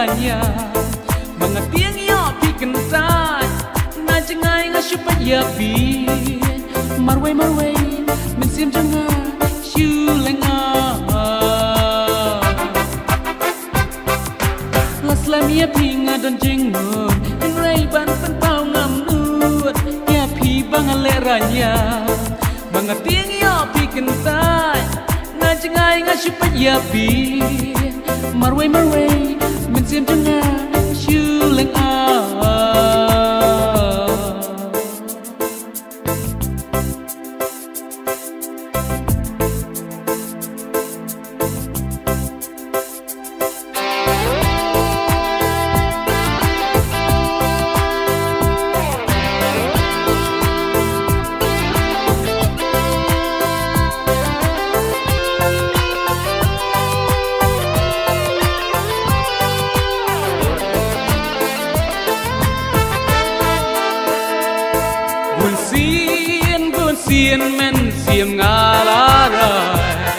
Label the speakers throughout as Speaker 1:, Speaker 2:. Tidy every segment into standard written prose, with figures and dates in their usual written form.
Speaker 1: ranya mga tiếng yo pikan ta na jangai nga shupa ya bi marway min sim janga shu lenga las lam ya pinga don jingun in ray ban pen pau ngam nuot ya pi bang ale ranya mga tiếng yo pikan ta na jangai nga shupa ya bi marway min sim janga shu lenga buồn xiên men xiêm ngà lá rai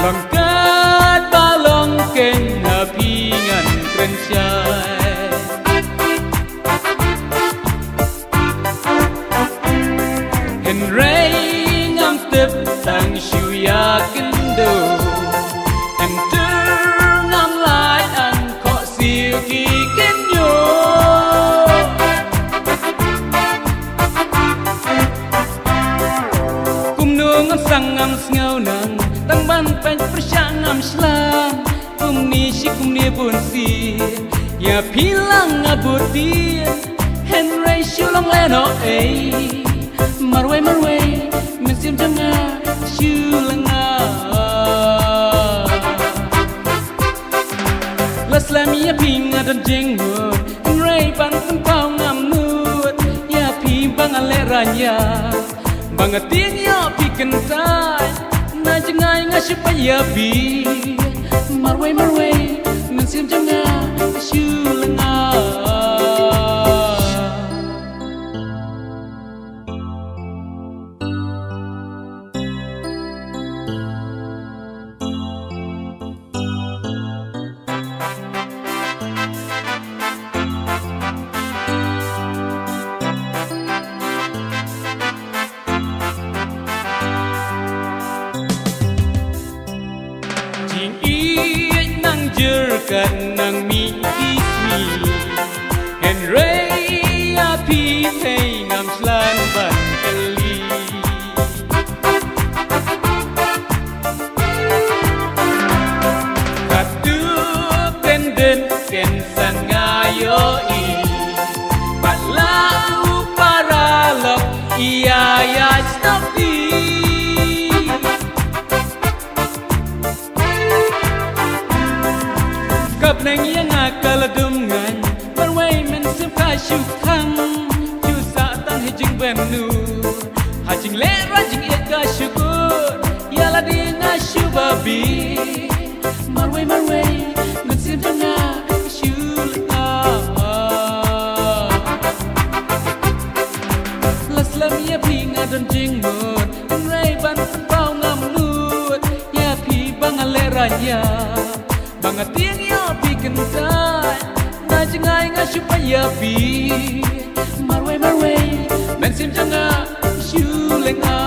Speaker 1: bằng cát ba long keng ngà pi ngàn kren chai hen rei ngam tep tang shu ya ken do en tur ngam lai an ko siêu ki ken yo sang ngam ngau nang tang ban pen persang ngam slang kumni bun si ya pilang ngabutin henry shulong leno marway mesim janga shulanga laslam ya pinga dan jengur henry ban pen pau ngam nut ya pi bang ale ranya mga tiếng yo pikan tai na jangai nga shupa ya bi marway min sim janga shu lenga kan nang mi ismi en rei api thei ngam slan ban kali katu tenden ken san ngayo i pala para lok iya ya stop di kap nang yang akaladum ngan marway men sim ka shu khang chu sa tang hijing benu hajing le rajing e ka shu good yala di nga shu babi marway men sim janga shu la laslam ya pinga don jing mut ray ban pau ngam nut ya pi bang ale raya mga tiếng yo pikan tai na jangai nga shupa ya bi marway men sim janga shu lenga